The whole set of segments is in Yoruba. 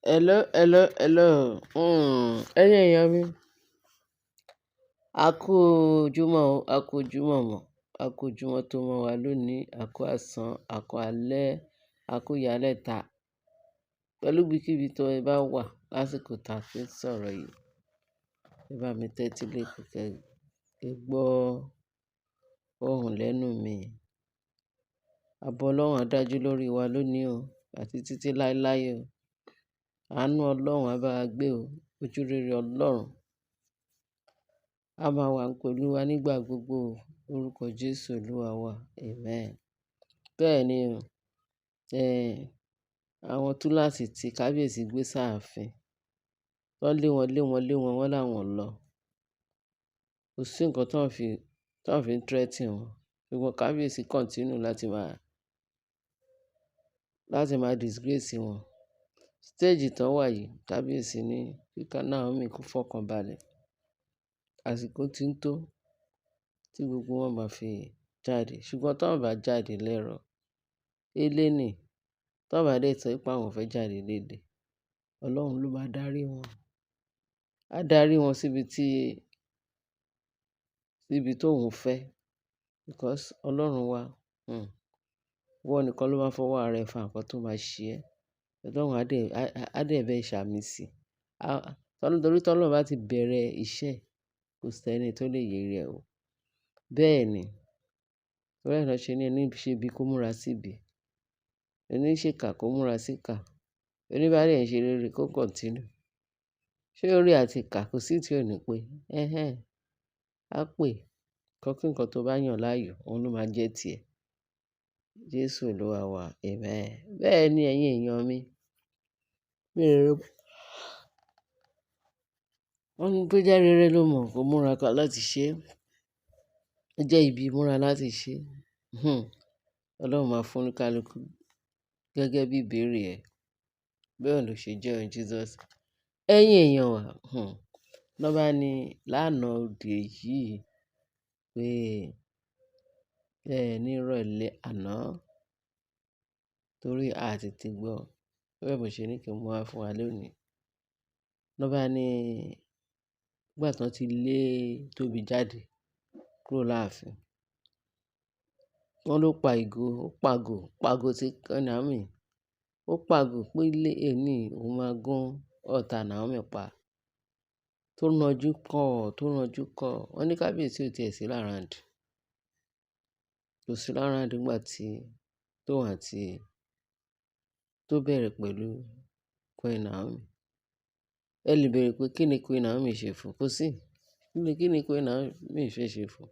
Hello, hello, hello. Ẹ̀yin èèyàn mi, a kú ojúmọ́ o, a kú ojúmọ́ mọ́, a kú ojúmọ́ tó mọ́ wa lónìí, a kú àsán, a kú alẹ́, a kú ìyálẹ̀ta. Pẹ̀lú ibikíbi tó ẹ bá wà lásìkò tá a fi ń sọ̀rọ̀ yìí, ẹ bá mi tẹ́tí léko kẹ́ ẹ gbọ́ ohùn lẹ́nu mi. Ààbò Ọlọ́run á dájú lórí wa lónìí o, àti títí láéláé o. Àánú Ọlọ́run á bá wa gbé o, ojúrere Ọlọ́run á máa wà pẹ̀lú wa nígbà gbogbo o. Lórúkọ Jésù Olúwa wa, amen. Bẹ́ẹ̀ ni o, àwọn túláàsì tí kábíyèsí gbé sáàfin, wọ́n wọ́n láwọn lọ. Kò sí nǹkan tó ń fi threaten wọn. Ṣùgbọ́n kábíyèsí continue láti máa disgrace wọn. Stage tán wà yìí, kábíyèsí ní kí Naomi kó fọkàn balẹ̀. Àsìkò tí ń tó tí gbogbo wọn máa fi jáde. Ṣùgbọ́n tí wọ́n bá jáde lẹ́rọ̀, élé ni. Tí wọ́n bá dé sọ pé àwọn fẹ́ jáde lédè, Ọlọ́run ló máa darí wọn. Á darí wọn síbi tó òun fẹ́. Because Ọlọ́run wa, wọ́n nìkan ló máa fọwọ́ ara ẹ̀ fa nǹkan tó máa ṣe ẹ́. Ọlọ́run á dẹ̀ bẹ́ẹ̀ ṣàmì sí. Torí tí Ọlọ́run bá ti bẹ̀rẹ̀ iṣẹ́, kò sí ẹni tó lè yẹrí ẹ̀ wò. Bẹ́ẹ̀ ni, torí ẹ̀ lọ́ ṣe ní ẹni ṣe ibi kó múra síbi. Ẹni ṣe ìkà kó múra sí ìkà. Ẹni bá dẹ̀ ń ṣe rere kó continue. Ṣé orí àti ìkà kò sí tí ò ní pé? Á pè. Nǹkan tó bá yàn láàyò, òun ló máa jẹ́ tiẹ̀. Jésù Olúwa wa, amen. Bẹ́ẹ̀ ni ẹ̀yin èèyàn mi. Wọ́n ní pé jẹ́ rere ló mọ̀ kó múra ká láti ṣe. Ó jẹ́ ibi múra láti ṣe. Ọlọ́run máa fún oníkálukú gẹ́gẹ́ bí ìbéèrè ẹ̀. Bẹ́ẹ̀ ló ṣe jẹ́ o Jesus. Ẹ̀yin èèyàn wa, lọ́ bá ní lánàá òde yìí pé ní ìrọ̀lẹ́ àná torí a tètè gbọ́. Bẹ́ẹ̀ mo ṣe ní kí n mú wá fún wa lónìí. Lọ́ bá ní nígbà tí wọ́n ti lé Tóbi jáde kúrò láàfin. Wọ́n ló pa ìgò, ó pàgò tí Naomi. Ó pàgò pé ilé ẹni òun máa gún ọ̀tá Naomi pa. Tó ranjú kọ́. Wọ́n ní kábíyèsí ò tiẹ̀ sí láràǹdì. Kò sí láràǹdì nígbà tí tóun àti tó bẹ̀rẹ̀ pẹ̀lú Queen Naomi. Ẹ lè bèèrè pé kí ni Queen Naomi ṣe fún? Kò sí. Kí ni Queen Naomi fẹ́ ṣe fún?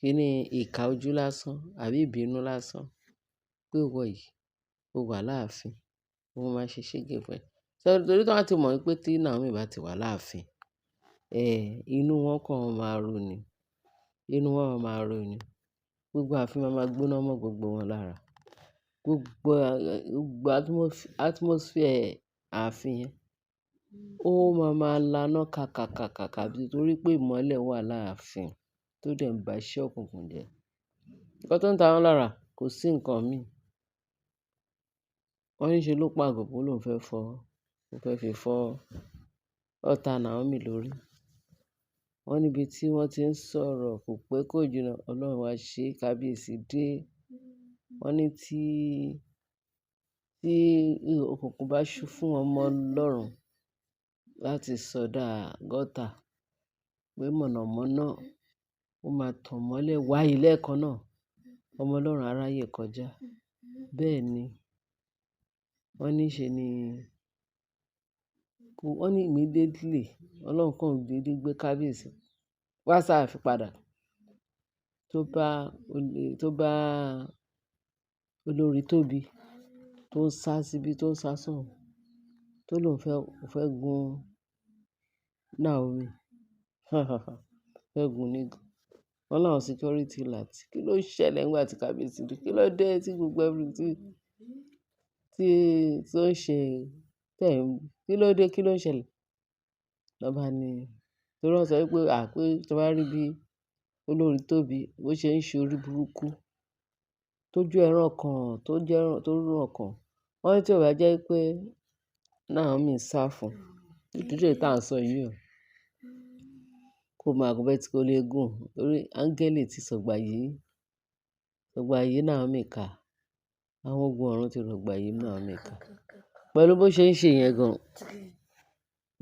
Kí ni ìkà ojú lásán àbí ìbínú lásán pé ìwọ yìí ó wà láàfin, òun máa ṣe ṣége fún ẹ. Torí tí wọ́n ti mọ̀ pé tí Naomi bá ti wà láàfin, inú wọn kàn máa ro ni. Inú wọn máa ro ni. Gbogbo ààfin máa gbóná mọ́ gbogbo wọn lára. Gbogbo atmosphere ààfin yẹn, ó máa laná kàkàkàkà torí pé ìmọ́lẹ̀ wà láàfin tó dẹ̀ ń ba iṣẹ́ òkùnkùn jẹ́. Nǹkan tó ń ta wọ́n lára kò sí nǹkan míì. Wọ́n ní ṣe ló pàgò pé lòun fẹ́ fi fọ́ ọ̀tá Naomi lórí. Wọ́n níbi tí wọ́n ti ń sọ̀rọ̀ kò pẹ́ kò jìnnà, Ọlọ́run wá ṣe kábíyèsí dé. Wọ́n ní tí òkùnkùn bá ṣú fún ọmọ Ọlọ́run láti sọdá gọ́tà, pé mọ̀nàmọ́ná ó máa tàn mọ́lẹ̀ wáyé lẹ́ẹ̀kan náà. Ọmọ Ọlọ́run á ráyè kọjá. Bẹ́ẹ̀ ni. Wọ́n ní ṣe ni wọ́n ní immediately Ọlọ́run kàn dédé gbé kábíyèsí wá sáàfin padà. Tó bá olórí Tóbi tó ń sá síbi tó ń sá sọ̀hún, tó lòun fẹ́ gun Naomi. Fẹ́ gun nígò. Wọ́n láwọn security láti. Kí ló ṣẹlẹ̀ nígbà tí kábíyèsí dé? Kí ló dé tí gbogbo everything tó ń ṣe kí ló dé? Kí ló ń ṣẹlẹ̀? Lọ́ bá ní torí wọ́n sọ pé tí wọ́n bá rí bí olórí Tóbi bó ṣe ń ṣe orí burúkú, tó jó ẹran kan, tó rún ọkàn. Wọ́n ní tí ò bá jẹ́ pé Naomi sá fún nítorí èyí tá à ń sọ yìí o. Kó máa gùn bẹ́ẹ̀ tí kò lè gùn torí áńgẹ́lì ti sọ̀gbà yìí Naomi ká. Àwọn ogun ọ̀run ti rọ̀gbà yìí Naomi ká. Pẹ̀lú bó ṣe ń ṣe yẹn gan.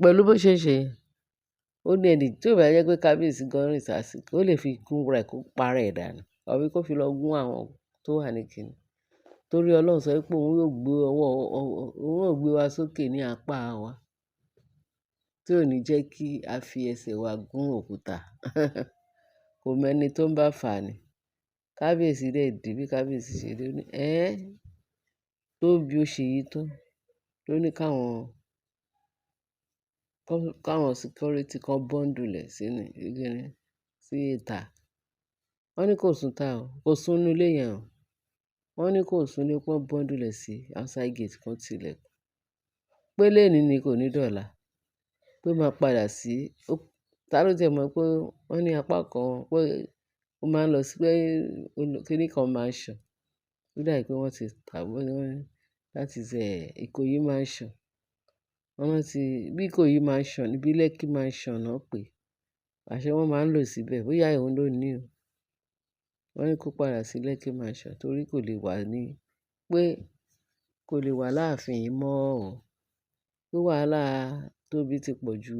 Pẹ̀lú bó ṣe ń ṣe yẹn. Ó ní ẹni tí ò bá jẹ́ pé kábíyèsí gan rìn sásì ó lè fi gún rẹ̀ kó para ẹ̀ dànù àbí kó fi lọ gún àwọn tó wà ní kíní. Torí Ọlọ́run sọ pé òun yóò gbé wa sókè ní apá wa tí ò ní jẹ́ kí a fi ẹsẹ̀ wa gún òkúta. Kò mẹ́ni tó ń bá fà ni. Kábíyèsí dẹ̀ dé bí kábíyèsí ṣe dé ó ní tó bí ó ṣe yìí tán ló ní káwọn security kan bọ́ǹdùlẹ̀ sí ìta. Wọ́n ní kò sùn ta o, kò sùn nínú ilé yẹn o. Wọ́n ní kò sùn ní pọ́n bọ́ǹdùlẹ̀ sí outside gate kan tilẹ̀kùn. Pé lénìí ni kò ní dọ̀la. Pé máa padà sí ta ló tiẹ̀ mọ̀ pé wọ́n ní apá kan pé ó máa ń lọ sí pé kíní kan mansion. Ó dà pé wọ́n ti tà bó ní that is Ìkòyí mansion. Wọ́n ti bí Ìkòyí mansion bí Lekki mansion náà pé àṣẹ wọ́n máa ń lò síbẹ̀ bóyá òun ló ní o. Wọ́n ní kó padà sí Lekki mansion torí kò lè wà láàfin yìí mọ́ o. Pé wàhálà Tóbi ti pọ̀ jù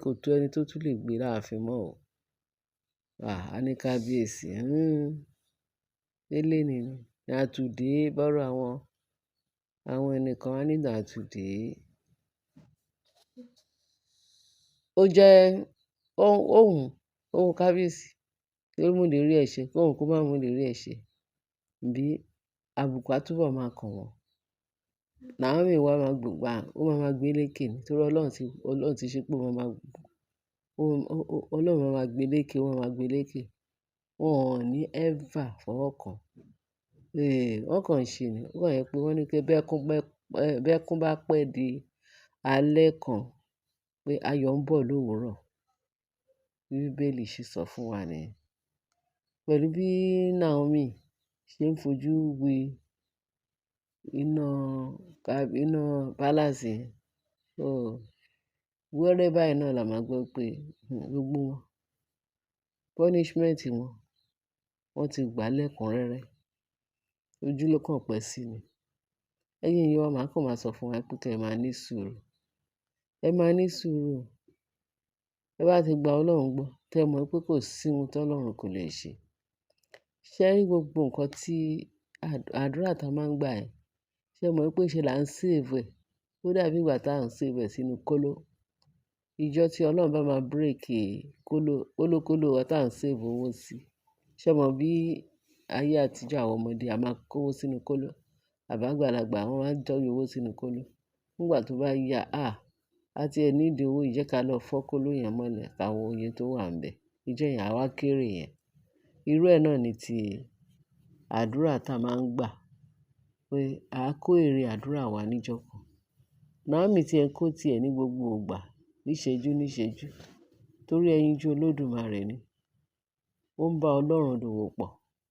kò tó ẹni tó tún lè gbé láàfin mọ́ o. A ní kábíyèsí. Délé ni àtúndé bọ́rọ̀ àwọn ẹnìkan á ní àtúndé. Ó jẹ́ ohun kábíyèsí tí ó mú lè rí ẹ̀ṣẹ̀ kóhun kó má mú lè rí ẹ̀ṣẹ̀ bí àbùkù á túbọ̀ máa kàn wọ́n. Naomi wá máa gbé lékè nítorí Ọlọ́run ti ṣe pé Ọlọ́run máa gbé lékè wọ́n máa gbé lékè. Wọn ò ní ever fọwọ́ kàn. Wọ́n kàn ń ṣe ni. Ó kàn yẹ pé wọ́n ní pé bẹ́kún bá pẹ́ di alẹ́ kan pé ayọ̀ ń bọ̀ lówùúrọ̀. Bí Bíbélì ṣe sọ fún wa nìyẹn. Pẹ̀lú bí Naomi ṣe ń fojú wi iná palace yẹn. Wẹ́rẹ́ báyìí náà la máa gbọ́ pé gbogbo wọn punishment wọ́n ti gbà lẹ́kùnrẹ́rẹ́. Ojú ló kàn pẹ́ sí ni. Ẹ̀yin èèyàn wa máa kàn máa sọ fún wa pé kí ẹ máa ní sùúrù. Ẹ máa ní sùúrù. Ẹ bá ti gba Ọlọ́run gbọ́ tẹ mọ̀ pé kò sí ohun tí Ọlọ́run kò lè ṣe. Ṣé rí gbogbo nǹkan tí àdúrà tá a máa ń gbà ẹ́ ṣé mọ̀ pé ṣe là ń save ẹ̀. Ó dàbí ìgbà tá à ń save ẹ̀ sínú kóló. Ìjọ́ tí Ọlọ́run bá máa break kólókóló wa tá à ń save owó sí. Ṣé mọ̀ bí ayé àtijọ́ àwọn ọmọdé a máa kó owó sínú kóló àbágbàlagbà wọ́n máa ń tọ́jú owó sínú kóló. Nígbà tó bá yá a ti ẹ̀ need owó yìí jẹ́ ká lọ fọ́ kóló yẹn mọ́lẹ̀ ká wo iye tó wà ńbẹ̀. Ìjọ́ yẹn àwa kéré yẹn. Irú ẹ náà ni ti àdúrà tá a máa ń gbà pé a kó èrè àdúrà wa níjọ́ kan. Naomi tí ẹ kó tiẹ̀ ní gbogbo ìgbà níṣẹ́jú torí ẹyinjú Olódùmarè ni. Ó ń bá Ọlọ́run dòwò pọ̀.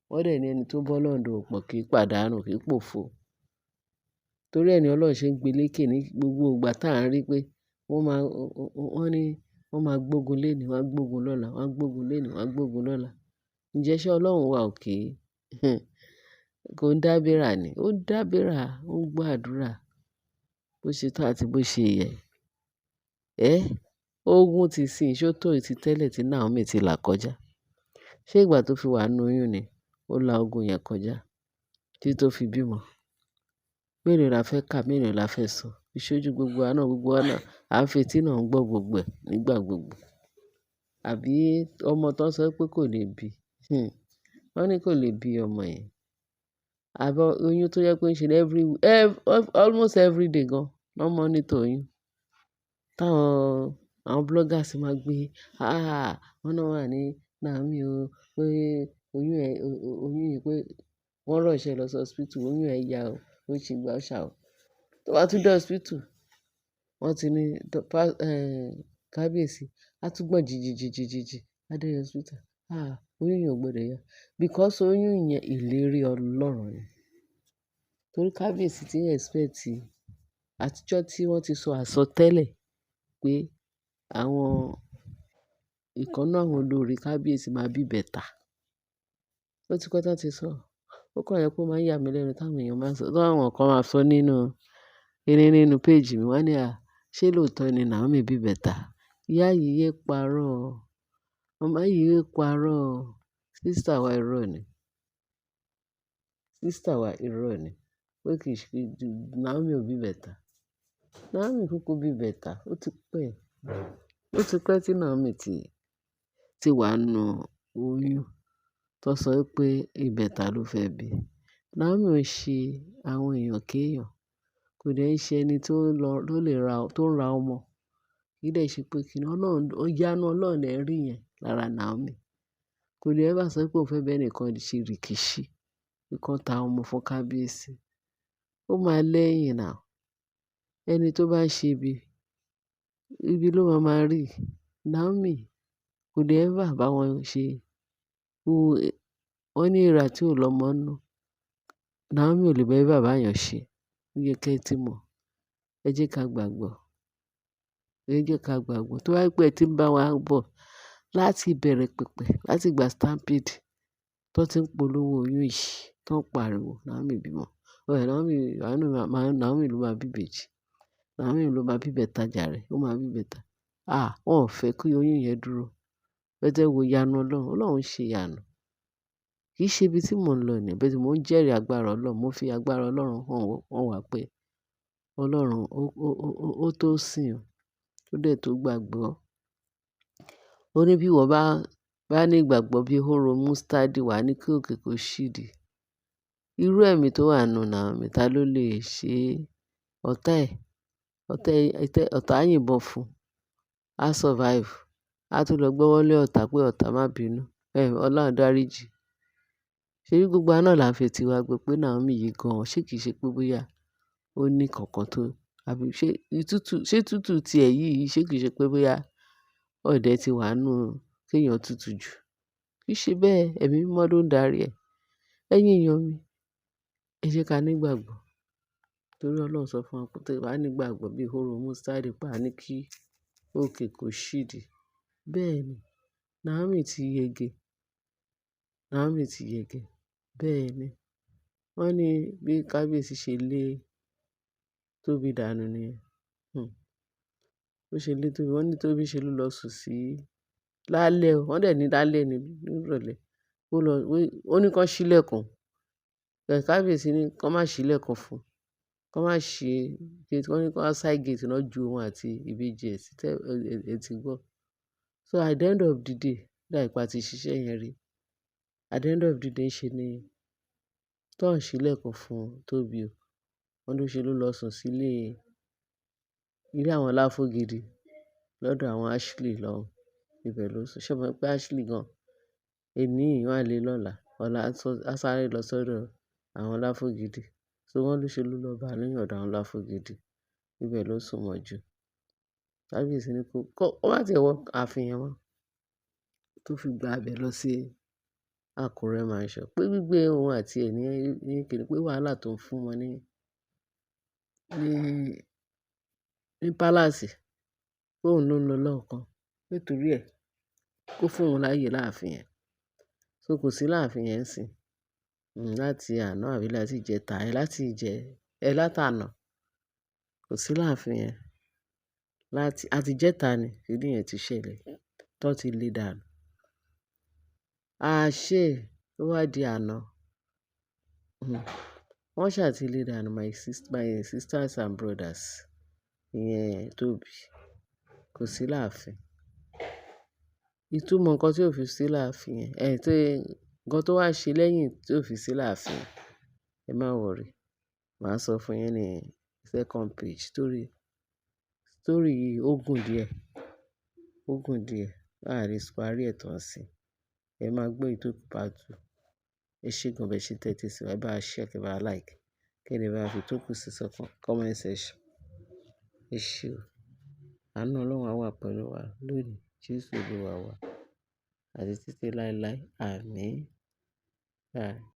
Wọ́n dẹ̀ ní ẹni tó bá Ọlọ́run dòwò pọ̀ kì í pàdánù kì í pòfo. Torí ẹ ni Ọlọ́run ṣe ń gbé lékè ní gbogbo ìgbà tá à ń rí pé wọ́n máa gbógun lénìí wọ́n á gbógun lọ́la wọ́n á gbógun lénìí wọ́n á gbógun lọ́la. Ǹjẹ́ ṣé Ọlọ́run wa ò kí kò ń dábìrà ni? Ó ń dábìrà, ó ń gbọ́ àdúrà bó ṣe tó àti bó ṣe yẹ. Ogun ti sìn ṣó tó ti tẹ́lẹ̀ tí Naomi ti là kọjá. Ṣé ìgbà tó fi wà nínú oyún ni ó la ogun yẹn kọjá tí tó fi bímọ? Mélòó la fẹ́ kà mélòó la fẹ́ sọ? Ìṣojú gbogbo wa náà à ń fetí náà ń gbọ́ gbogbo ẹ̀ nígbà gbogbo. Àbí ọmọ tó ń sọ pé kò lè bí. Wọ́n ní kò lè bí ọmọ yẹn. Àbí oyún tó jẹ́ pé ń ṣe almost every day gan wọ́n monitor oyún. Àwọn bloggers máa gbé wọ́n náà wà ní Naomi o pé oyún yìí pé wọ́n rush lọ sí hospital oyún ẹ̀ yá o ó ṣe gbá ó ṣà o. Tó bá tún dé hospital wọ́n ti ní kábíyèsí á tún gbọ̀n jìjì á dé hospital oyún yẹn ò gbọdọ̀ yá because oyún yẹn ìlérí Ọlọ́run ni. Torí kábíyèsí ti expect àtijọ́ tí wọ́n ti sọ àsọtẹ́lẹ̀ pé àwọn ìkan nínú àwọn olórí kábíyèsí máa bí ìbẹta. Ó ti pẹ́ tán ti sọ. Ó kàn jẹ́ pé ó máa ń yà mí lẹ́nu táwọn èèyàn máa ń sọ, táwọn kan máa sọ nínú péèjì mi. Wọ́n á ní, ṣé lóòótọ́ ni Naomi bí ìbẹta? Ìyá yìí yé parọ́ o. Màmá yìí yé parọ́ o. Sister wa irọ́ ni. Sister wa irọ́ ni. Pé kì í ṣe Naomi ò bí ìbẹta. Naomi kúkú bí ìbẹta. Ó ti pẹ́. Ó ti pẹ́ tí Naomi ti wà nínú oyún tó sọ pé ìbẹta ló fẹ́ bí. Naomi ò ṣe àwọn èèyàn kéèyàn. Kò dẹ̀ ń ṣe ẹni tó ń ra ọmọ. Kì í dẹ̀ ṣe pé kíni Ọlọ́run, ìyanu Ọlọ́run lẹ̀ ń rí yẹn lára Naomi. Kò lè ever sọ pé òun fẹ́ bẹ́ẹ̀ nìkan ṣe rìkíṣí. Nǹkan ta ọmọ fún kábíyèsí. Ó máa lẹ́yìn now. Ẹni tó bá ń ṣe ibi ló máa rí. Naomi kò lè ever bá wọn ṣe. Wọ́n ní èèrà tí ò lọ́mọ nú. Naomi ò lè ever bá èèyàn ṣe. Ó yẹ kí ẹ ti mọ̀. Ẹ jẹ́ ká gbàgbọ́. Ẹ jẹ́ ká gbàgbọ́. Tó bá jẹ́ pé ẹ ti ń bá wa bọ̀ láti ìbẹ̀rẹ̀ pẹ̀pẹ̀, láti ìgbà stampede tó ti ń polówó oyún yìí, tó ń pariwo Naomi bímọ. Naomi ló máa bí ìbejì. Naomi ló máa bí ìbẹta jàre. Ó máa bí ìbẹta. Wọn ò fẹ́ kí oyún yẹn dúró. Ẹ jẹ́ wo ìyanu Ọlọ́run. Ọlọ́run ṣe ìyanu. Kì í ṣe ibi tí mò ń lọ ni. Bẹ́ẹ̀ tí mò ń jẹ́rìí agbára Ọlọ́run. Mo fi agbára Ọlọ́run hàn wá pé Ọlọ́run ó tó sìn o. Ó dẹ̀ tó gbàgbọ́. Ó ní bí ìwọ bá ní ìgbàgbọ́ bí hóró mustadi, wà ní kí òkè kó ṣídì. Irú ẹ̀mí tó wà nínú Naomi, ta ló lè ṣe ọ̀tá á yìnbọn fún un. Á survive. Á tún lọ gbọ́wọ́ lé ọ̀tá pé ọ̀tá má bínú. Ọlọ́run dáríjì. Ṣebí gbogbo wa náà là ń fi tiwa gbọ́ pé Naomi yìí gan-an ṣé kìí ṣe pé bóyá ó ní kankan tó, àbí ṣé tútù tiẹ̀ yìí ṣé kìí ṣe pé bóyá ọ̀dẹ̀ ti wà nínú kéèyàn tútù jù. Kì í ṣe bẹ́ẹ̀. Ẹ̀mí mímọ́ ló ń darí ẹ̀. Ẹ̀yin èèyàn mi, ẹ jẹ́ ká nígbàgbọ́. Torí Ọlọ́run sọ fún wa pé tí a bá nígbàgbọ́ bí hóró mustadi, pé a ní kí òkè kó ṣídì. Bẹ́ẹ̀ ni. Naomi ti yege. Naomi ti yege. Bẹ́ẹ̀ ni. Wọ́n ní bí kábíyèsí ṣe lé Tóbi dànù nìyẹn. Bó ṣe lé Tóbi, wọ́n ní Tóbi ṣe ló lọ sùn sí lálẹ́ o. Wọ́n dẹ̀ ní lálẹ́ ni nírọ̀lẹ́. Ó ní kán ṣílẹ̀kùn. Kábíyèsí ní kán má ṣílẹ̀kùn fún un. Kán má ṣe gate. Wọ́n ní kán side gate náà ju òun àti ìbejì ẹ̀ sí ẹ ti gbọ́. So at the end of the day, láì pa ti ṣiṣẹ́ yẹn rí. At the end of the day ṣe ni tó ń ṣílẹ̀kùn fún Tóbi o. Wọ́n ló ṣe ló lọ sùn sílé ilé àwọn Láfógidi lọ́dọ̀ àwọn Ashley lọ́hùn. Ibẹ̀ ló sùn. Ṣé o mọ̀ pé Ashley gan-an èní yìí wọ́n á lé lọ́la. Ọ̀la á sáré lọ sọ́dọ̀ àwọn Láfógidi. So wọ́n ló ṣe ló lọ bá a ní ọ̀dọ̀ àwọn Láfógidi. Ibẹ̀ ló sùn mọ́jú. Kábíyèsí ní kó má ti wọ ààfin yẹn mọ́. Tó fi gba ibẹ̀ lọ sí Àkúrẹ́ mansion. Pé gbígbé òun àti ẹ̀ ní kìíní pé wàhálà tó ń fún wọn ní palace. Pé òun ló ń lọ lọ́ọ̀kan. Nítorí ẹ̀ kó fún òun láàyè láàfin yẹn. So kò sí láàfin yẹn ńsìn. Láti àná àbí láti ìjẹta látàná. Kò sí láàfin yẹn. Àti ìjẹta ni kíní yẹn ti ṣẹlẹ̀. Tó ti lé dànù. Àṣé ó wá di àná. Wọ́n ṣà ti lé dànù my sisters and brothers. Ìyẹn Tóbi. Kò sí láàfin. Ìtumọ̀ nǹkan tí ò fi sí láàfin yẹn. Nǹkan tó wá ṣe lẹ́yìn tí ò fi sí láàfin. Ẹ má worry. Màá sọ fún yín ní second page. Story yìí ó gùn díẹ̀. Ó gùn díẹ̀. A lè parí ẹ̀ tán sí. Ẹ máa gbọ́ ìtókù part 2. Ẹ ṣé gan bẹ́ẹ̀ ṣe tẹ́tí sí wa. Ẹ bá wa share, kí ẹ bá wa like. Kí ẹ lè bá fi ìtókù sí comment section. Ẹ ṣé o. Àánú Ọlọ́run á wà pẹ̀lú wa lónìí. Jésù Olúwa wa. Àti títí láéláé. Àmín. Bye.